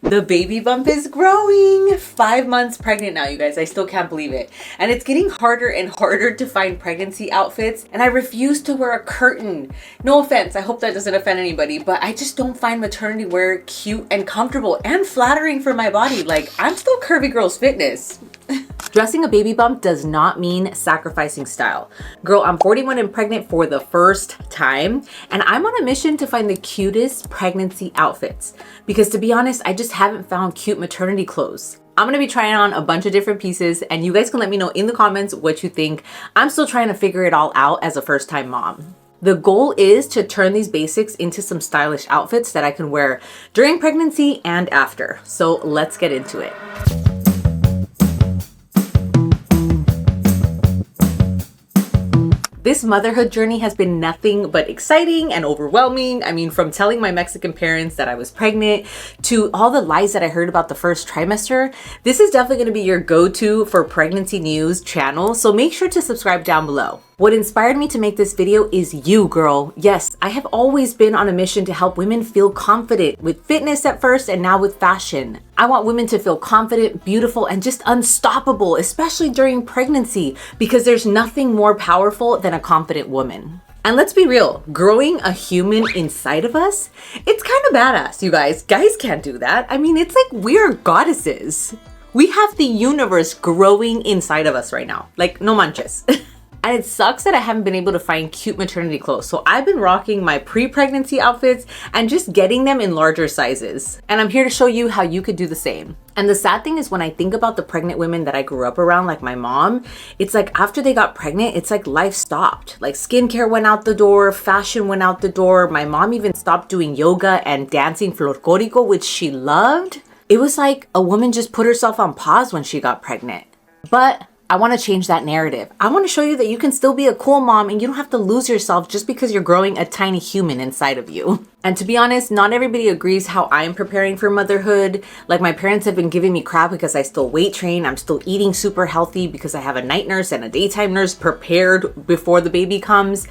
The baby bump is growing. 5 months pregnant now, you guys. I still can't believe it. And it's getting harder and harder to find pregnancy outfits. And I refuse to wear a curtain. No offense, I hope that doesn't offend anybody, but I just don't find maternity wear cute and comfortable and flattering for my body. Like, I'm still curvy girls fitness. Dressing a baby bump does not mean sacrificing style. Girl, I'm 41 and pregnant for the first time, and I'm on a mission to find the cutest pregnancy outfits. Because to be honest, I just haven't found cute maternity clothes. I'm gonna be trying on a bunch of different pieces, and you guys can let me know in the comments what you think. I'm still trying to figure it all out as a first-time mom. The goal is to turn these basics into some stylish outfits that I can wear during pregnancy and after. So let's get into it. This motherhood journey has been nothing but exciting and overwhelming. I mean, from telling my Mexican parents that I was pregnant to all the lies that I heard about the first trimester, this is definitely going to be your go-to for pregnancy news channel. So make sure to subscribe down below. What inspired me to make this video is you, girl. Yes, I have always been on a mission to help women feel confident with fitness at first and now with fashion. I want women to feel confident, beautiful, and just unstoppable, especially during pregnancy, because there's nothing more powerful than a confident woman. And let's be real, growing a human inside of us, it's kind of badass, you guys. Guys can't do that. I mean, it's like we're goddesses. We have the universe growing inside of us right now. Like, no manches. And it sucks that I haven't been able to find cute maternity clothes. So I've been rocking my pre-pregnancy outfits and just getting them in larger sizes. And I'm here to show you how you could do the same. And the sad thing is when I think about the pregnant women that I grew up around, like my mom, it's like after they got pregnant, it's like life stopped. Like skincare went out the door, fashion went out the door. My mom even stopped doing yoga and dancing folklorico, which she loved. It was like a woman just put herself on pause when she got pregnant. But I want to change that narrative. I want to show you that you can still be a cool mom and you don't have to lose yourself just because you're growing a tiny human inside of you. And to be honest, not everybody agrees how I'm preparing for motherhood. Like my parents have been giving me crap because I still weight train. I'm still eating super healthy because I have a night nurse and a daytime nurse prepared before the baby comes.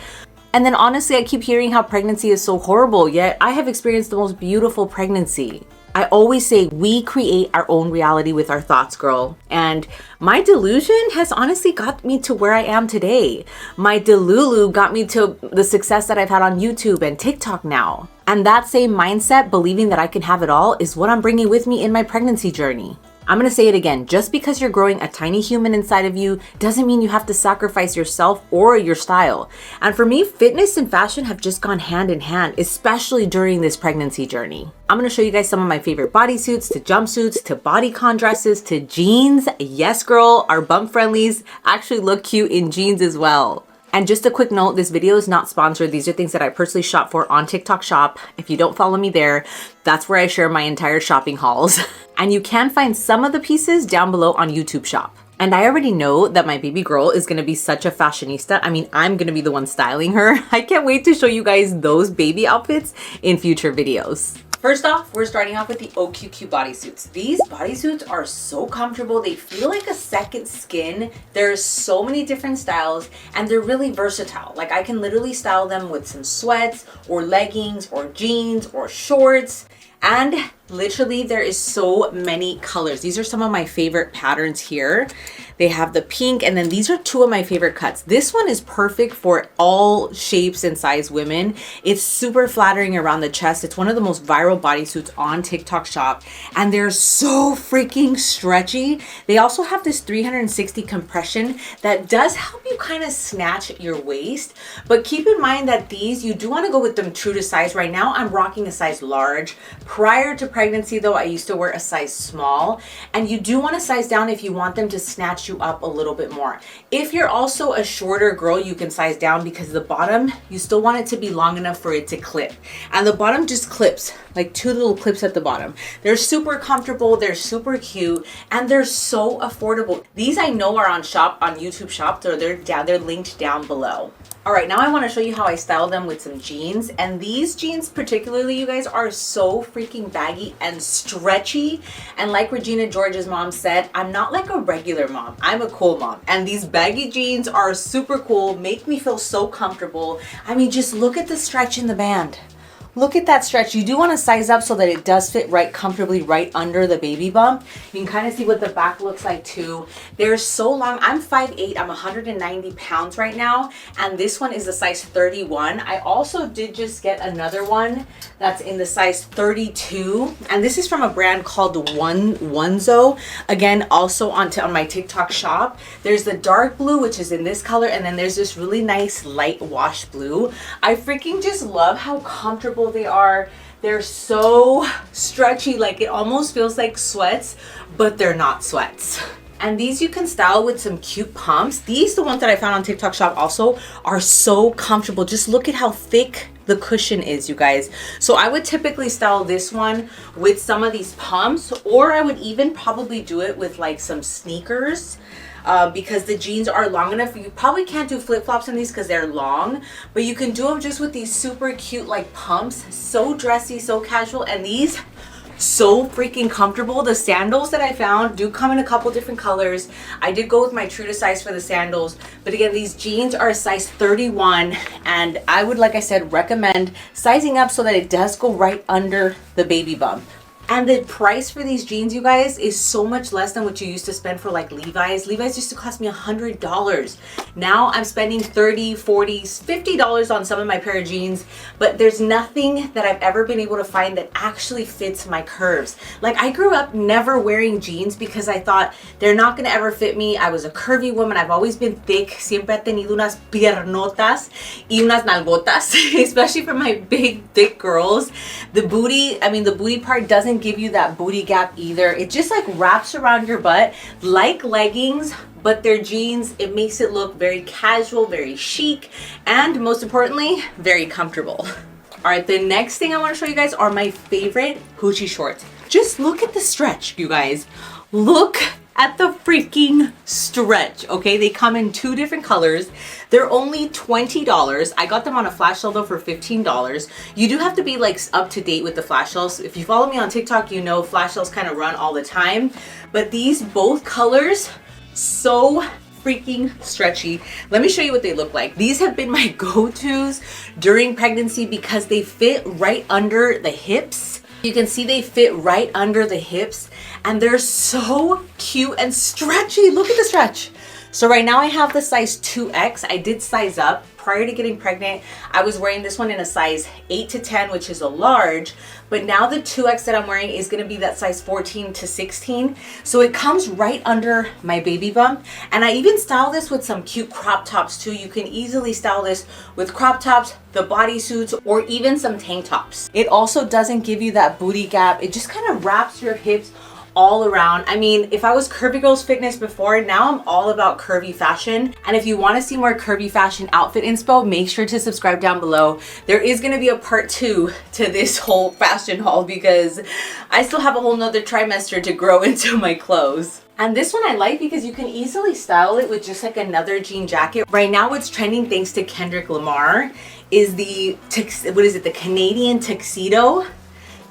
And then honestly, I keep hearing how pregnancy is so horrible, yet I have experienced the most beautiful pregnancy. I always say we create our own reality with our thoughts, girl. And my delusion has honestly got me to where I am today. My Delulu got me to the success that I've had on YouTube and TikTok now. And that same mindset, believing that I can have it all, is what I'm bringing with me in my pregnancy journey. I'm gonna say it again, just because you're growing a tiny human inside of you doesn't mean you have to sacrifice yourself or your style. And for me, fitness and fashion have just gone hand in hand, especially during this pregnancy journey. I'm gonna show you guys some of my favorite bodysuits, to jumpsuits, to bodycon dresses, to jeans. Yes, girl, our bump friendlies actually look cute in jeans as well. And just a quick note, this video is not sponsored. These are things that I personally shop for on TikTok Shop. If you don't follow me there, that's where I share my entire shopping hauls. And you can find some of the pieces down below on YouTube Shop. And I already know that my baby girl is gonna be such a fashionista. I mean, I'm gonna be the one styling her. I can't wait to show you guys those baby outfits in future videos. First off, we're starting off with the OQQ bodysuits. These bodysuits are so comfortable. They feel like a second skin. There's so many different styles and they're really versatile. Like I can literally style them with some sweats or leggings or jeans or shorts. And literally there is so many colors. These are some of my favorite patterns here. They have the pink, and then these are two of my favorite cuts. This one is perfect for all shapes and size women. It's super flattering around the chest. It's one of the most viral bodysuits on TikTok Shop, and they're so freaking stretchy. They also have this 360 compression that does help you kind of snatch your waist. But keep in mind that these, you do want to go with them true to size. Right now, I'm rocking a size large. Prior to pregnancy though, I used to wear a size small, and you do want to size down if you want them to snatch you up a little bit more. If you're also a shorter girl, you can size down because the bottom, you still want it to be long enough for it to clip. And the bottom just clips, like two little clips at the bottom. They're super comfortable, they're super cute, and they're so affordable. These I know are on YouTube Shop, so they're linked down below. All right, now I want to show you how I style them with some jeans. And these jeans particularly, you guys, are so freaking baggy and stretchy. And like Regina George's mom said, I'm not like a regular mom. I'm a cool mom. And these baggy jeans are super cool, make me feel so comfortable. I mean, just look at the stretch in the band. Look at that stretch. You do want to size up so that it does fit right comfortably right under the baby bump. You can kind of see what the back looks like too. They're so long. I'm 5'8", I'm 190 pounds right now, and this one is a size 31. I also did just get another one that's in the size 32, and this is from a brand called Onezo. Again, also on my TikTok shop. There's the dark blue, which is in this color, and then there's this really nice light wash blue. I freaking just love how comfortable they are. They're so stretchy, like it almost feels like sweats, but they're not sweats. And these you can style with some cute pumps. These, the ones that I found on TikTok shop, also are so comfortable. Just look at how thick the cushion is, you guys. So I would typically style this one with some of these pumps, or I would even probably do it with like some sneakers. Because the jeans are long enough. You probably can't do flip-flops in these because they're long, but you can do them just with these super cute like pumps. So dressy, so casual, and these so freaking comfortable. The sandals that I found do come in a couple different colors. I did go with my true to size for the sandals, but again, these jeans are a size 31, and I would, like I said, recommend sizing up so that it does go right under the baby bump. And the price for these jeans, you guys, is so much less than what you used to spend for like Levi's. Levi's used to cost me $100. Now I'm spending $30, $40, $50 on some of my pair of jeans, but there's nothing that I've ever been able to find that actually fits my curves. Like, I grew up never wearing jeans because I thought they're not gonna ever fit me. I was a curvy woman. I've always been thick. Siempre he tenido unas piernotas y unas nalgotas, especially for my big, thick girls. The booty part doesn't give you that booty gap either. It just like wraps around your butt like leggings, but they're jeans. It makes it look very casual, very chic, and most importantly, very comfortable. All right, the next thing I want to show you guys are my favorite Hoochie shorts. Just look at the stretch, you guys. Look at the freaking stretch, okay? They come in 2 different colors. They're only $20. I got them on a flash sale though for $15. You do have to be like up to date with the flash sales. If you follow me on TikTok, you know flash sales kind of run all the time. But these both colors, so freaking stretchy. Let me show you what they look like. These have been my go-tos during pregnancy because they fit right under the hips. You can see they fit right under the hips, and they're so cute and stretchy. Look at the stretch. So right now I have the size 2X. I did size up. Prior to getting pregnant, I was wearing this one in a size 8 to 10, which is a large, but now the 2X that I'm wearing is gonna be that size 14 to 16. So it comes right under my baby bump. And I even style this with some cute crop tops too. You can easily style this with crop tops, the bodysuits, or even some tank tops. It also doesn't give you that booty gap. It just kind of wraps your hips all around. I mean, if I was Curvy Girls Fitness before, now I'm all about curvy fashion. And if you want to see more curvy fashion outfit inspo, make sure to subscribe down below. There is going to be a part 2 to this whole fashion haul because I still have a whole nother trimester to grow into my clothes. And this one I like because you can easily style it with just like another jean jacket. Right now what's trending, thanks to Kendrick Lamar, is the Canadian tuxedo.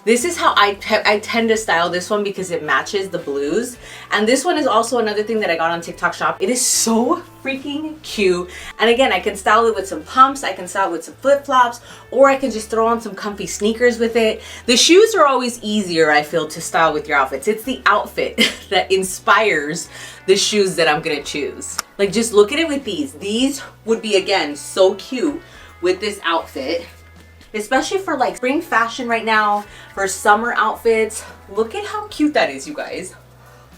This is how I tend to style this one because it matches the blues. And this one is also another thing that I got on TikTok shop. It is so freaking cute. And again, I can style it with some pumps, I can style it with some flip-flops, or I can just throw on some comfy sneakers with it. The shoes are always easier, I feel, to style with your outfits. It's the outfit that inspires the shoes that I'm gonna choose. Like, just look at it with these. These would be, again, so cute with this outfit. Especially for like spring fashion right now, for summer outfits. Look at how cute that is, you guys.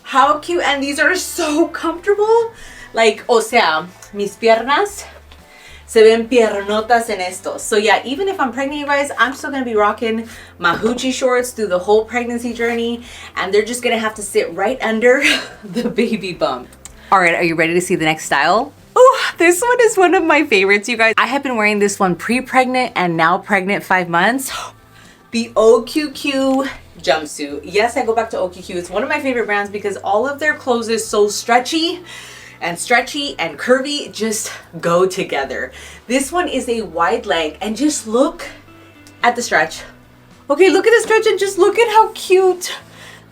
How cute, and these are so comfortable. Like, o sea, mis piernas se ven piernotas en estos. So yeah, even if I'm pregnant, you guys, I'm still gonna be rocking my Hoochie shorts through the whole pregnancy journey, and they're just gonna have to sit right under the baby bump. All right, are you ready to see the next style? Oh, this one is one of my favorites, you guys. I have been wearing this one pre-pregnant and now pregnant 5 months. The OQQ jumpsuit. Yes, I go back to OQQ. It's one of my favorite brands because all of their clothes is so stretchy and curvy, just go together. This one is a wide leg, and just look at the stretch. Okay, look at the stretch and just look at how cute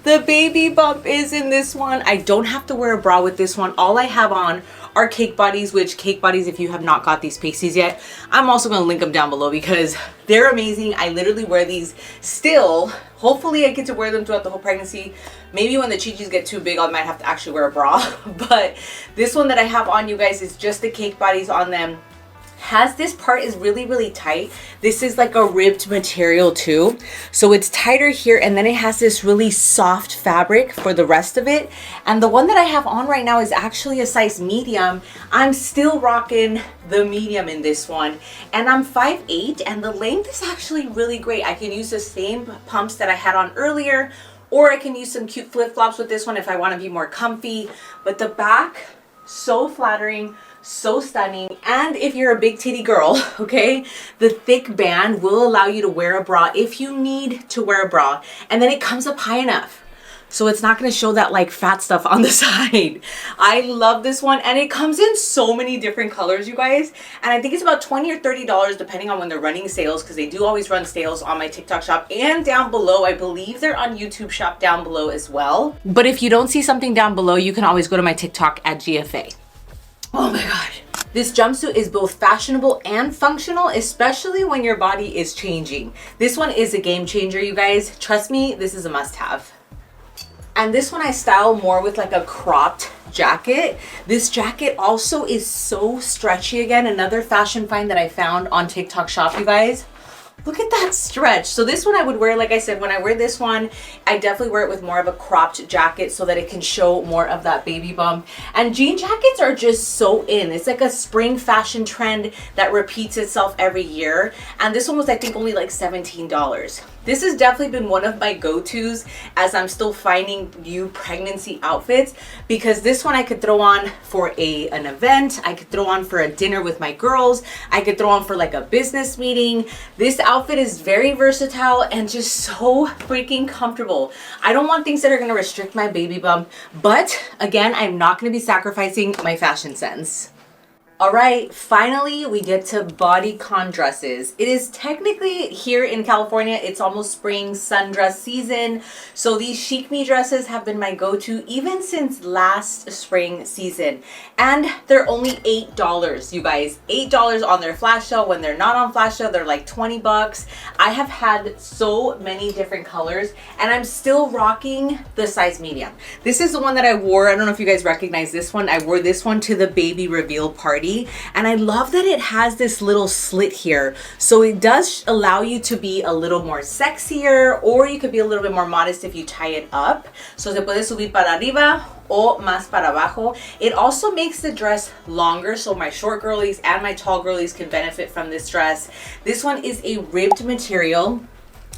the baby bump is in this one. I don't have to wear a bra with this one. All I have on are Cake Bodies, which Cake Bodies, if you have not got these pasties yet, I'm also going to link them down below because they're amazing. I literally wear these still. Hopefully I get to wear them throughout the whole pregnancy. Maybe when the chichis get too big, I might have to actually wear a bra. But this one that I have on, you guys, is just the Cake Bodies on them. Has this part is really tight. This is like a ribbed material too, so it's tighter here, and then it has this really soft fabric for the rest of it. And the one that I have on right now is actually a size medium. I'm still rocking the medium in this one, and I'm 5'8", and the length is actually really great. I can use the same pumps that I had on earlier, or I can use some cute flip-flops with this one if I want to be more comfy. But the back, so flattering, so stunning. And if you're a big titty girl, okay, the thick band will allow you to wear a bra if you need to wear a bra, and then it comes up high enough so it's not going to show that like fat stuff on the side. I love this one, and it comes in so many different colors, you guys, and I think it's about $20 or $30 depending on when they're running sales, because they do always run sales on my TikTok shop and down below. I believe they're on YouTube shop down below as well. But if you don't see something down below, you can always go to my TikTok at GFA. Oh my gosh. This jumpsuit is both fashionable and functional, especially when your body is changing. This one is a game changer, you guys. Trust me, this is a must-have. And this one I style more with like a cropped jacket. This jacket also is so stretchy. Again, another fashion find that I found on TikTok shop, you guys. Look at that stretch. So this one I would wear, like I said, when I wear this one, I definitely wear it with more of a cropped jacket so that it can show more of that baby bump. And jean jackets are just so in. It's like a spring fashion trend that repeats itself every year. And this one was, I think, only like $17. This has definitely been one of my go-tos as I'm still finding new pregnancy outfits, because this one I could throw on for an event. I could throw on for a dinner with my girls. I could throw on for like a business meeting. This outfit is very versatile and just so freaking comfortable. I don't want things that are going to restrict my baby bump, but again, I'm not going to be sacrificing my fashion sense. All right, finally we get to Bodycon Dresses. It is technically here in California, it's almost spring sundress season. So these chic me dresses have been my go-to even since last spring season. And they're only $8, you guys. $8 on their flash sale. When they're not on flash sale, they're like 20 bucks. I have had so many different colors, and I'm still rocking the size medium. This is the one that I wore. I don't know if you guys recognize this one. I wore this one to the baby reveal party. And I love that it has this little slit here. So it does allow you to be a little more sexier, or you could be a little bit more modest if you tie it up. So se puede subir para arriba o más para abajo. It also makes the dress longer, so my short girlies and my tall girlies can benefit from this dress. This one is a ribbed material.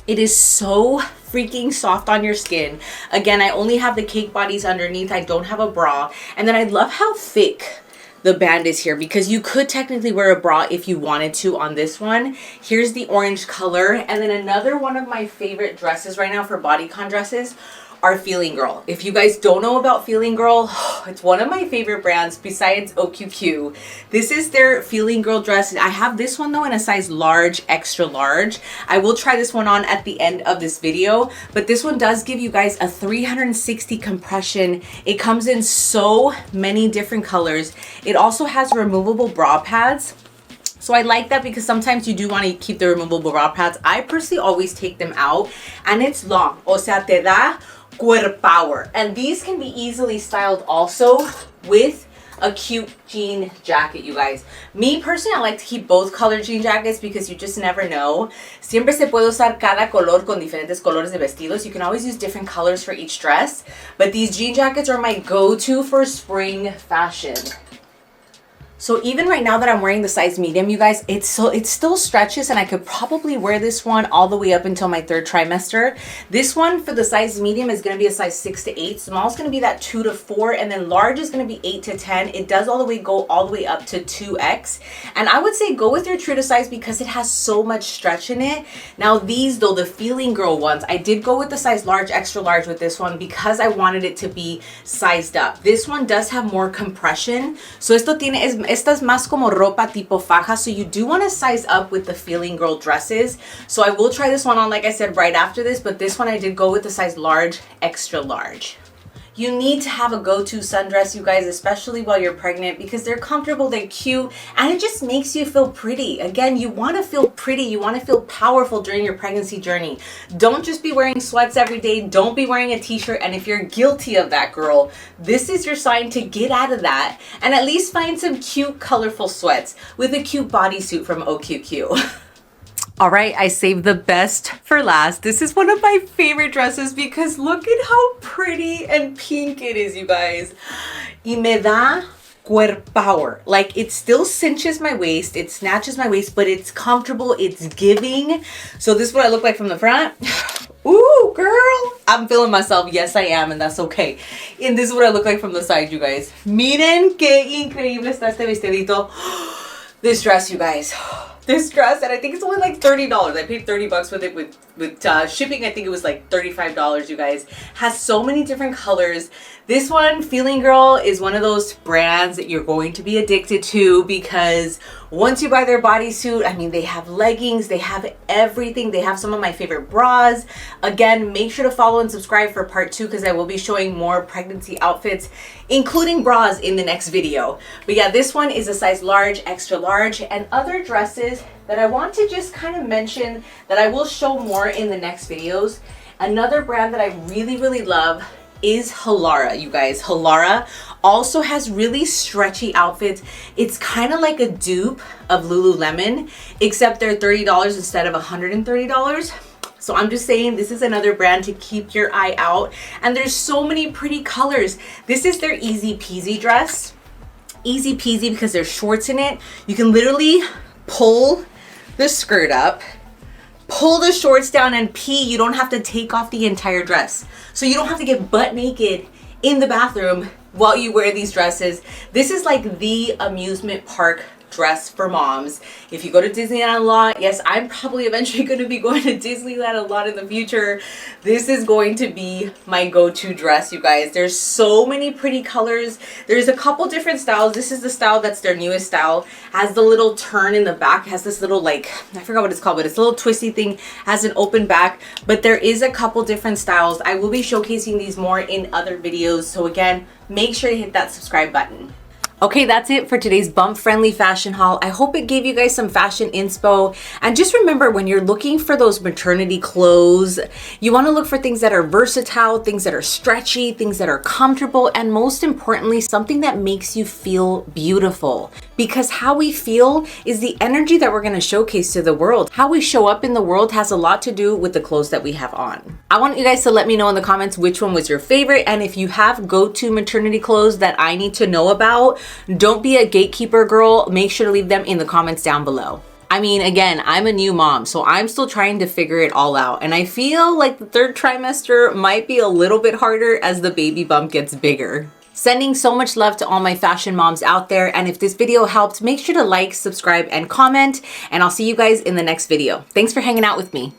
It is so freaking soft on your skin. Again, I only have the Cake Bodies underneath. I don't have a bra. And then I love how thick the band is here, because you could technically wear a bra if you wanted to on this one. Here's the orange color. And then another one of my favorite dresses right now for Bodycon Dresses are Feeling Girl. If you guys don't know about Feeling Girl, it's one of my favorite brands besides OQQ. This is their Feeling Girl dress. I have this one though in a size large, extra large. I will try this one on at the end of this video, but this one does give you guys a 360 compression. It comes in so many different colors. It also has removable bra pads. So I like that because sometimes you do want to keep the removable bra pads. I personally always take them out, and it's long. O sea, te da cuerpo power. And these can be easily styled also with a cute jean jacket, you guys. Me personally, I like to keep both color jean jackets because you just never know. Siempre se puede usar cada color con diferentes colores de vestidos. You can always use different colors for each dress. But these jean jackets are my go-to for spring fashion. So even right now that I'm wearing the size medium, you guys, it still stretches, and I could probably wear this one all the way up until my 3rd trimester. This one for the size medium is going to be a size 6 to 8. Small is going to be that 2 to 4, and then large is going to be 8 to 10. It does go all the way up to 2X. And I would say go with your true to size because it has so much stretch in it. Now these though, the Feeling Girl ones, I did go with the size large, extra large with this one because I wanted it to be sized up. This one does have more compression. So esta es más como ropa tipo faja, so you do want to size up with the Feeling Girl dresses. So I will try this one on, like I said, right after this, but this one I did go with the size large, extra large. You need to have a go-to sundress, you guys, especially while you're pregnant, because they're comfortable, they're cute, and it just makes you feel pretty. Again, you want to feel pretty, you want to feel powerful during your pregnancy journey. Don't just be wearing sweats every day, don't be wearing a t-shirt, and if you're guilty of that, girl, this is your sign to get out of that and at least find some cute, colorful sweats with a cute bodysuit from OQQ. All right, I saved the best for last. This is one of my favorite dresses because look at how pretty and pink it is, you guys. Y me da cuerpower. Like, it still cinches my waist, it snatches my waist, but it's comfortable, it's giving. So this is what I look like from the front. Ooh, girl, I'm feeling myself. Yes, I am, and that's okay. And this is what I look like from the side, you guys. Miren qué increíble está este vestidito. This dress, you guys. This dress, and I think it's only like $30. I paid 30 bucks with it with shipping. I think it was like $35, you guys. Has so many different colors. This one, Feeling Girl, is one of those brands that you're going to be addicted to because once you buy their bodysuit, I mean, they have leggings, they have everything. They have some of my favorite bras. Again, make sure to follow and subscribe for part 2 because I will be showing more pregnancy outfits, including bras, in the next video. But yeah, this one is a size large, extra large, and other dresses that I want to just kind of mention that I will show more in the next videos. Another brand that I really, really love is Halara, you guys. Halara also has really stretchy outfits. It's kind of like a dupe of Lululemon, except they're $30 instead of $130. So I'm just saying, this is another brand to keep your eye out. And there's so many pretty colors. This is their Easy Peasy dress. Easy peasy because there's shorts in it. You can literally pull the skirt up, pull the shorts down, and pee. You don't have to take off the entire dress. So you don't have to get butt naked in the bathroom while you wear these dresses. This is like the amusement park dress for moms. If you go to Disneyland a lot, yes, I'm probably eventually going to be going to Disneyland a lot in the future. This is going to be my go-to dress, you guys. There's so many pretty colors. There's a couple different styles. This is the style that's their newest style. Has the little turn in the back, has this little, like, I forgot what it's called, but it's a little twisty thing, has an open back. But there is a couple different styles. I will be showcasing these more in other videos. So again, make sure to hit that subscribe button. Okay, that's it for today's bump-friendly fashion haul. I hope it gave you guys some fashion inspo. And just remember, when you're looking for those maternity clothes, you want to look for things that are versatile, things that are stretchy, things that are comfortable, and most importantly, something that makes you feel beautiful. Because how we feel is the energy that we're going to showcase to the world. How we show up in the world has a lot to do with the clothes that we have on. I want you guys to let me know in the comments which one was your favorite, and if you have go-to maternity clothes that I need to know about, don't be a gatekeeper, girl. Make sure to leave them in the comments down below. I mean, again, I'm a new mom, so I'm still trying to figure it all out. And I feel like the 3rd trimester might be a little bit harder as the baby bump gets bigger. Sending so much love to all my fashion moms out there. And if this video helped, make sure to like, subscribe, and comment. And I'll see you guys in the next video. Thanks for hanging out with me.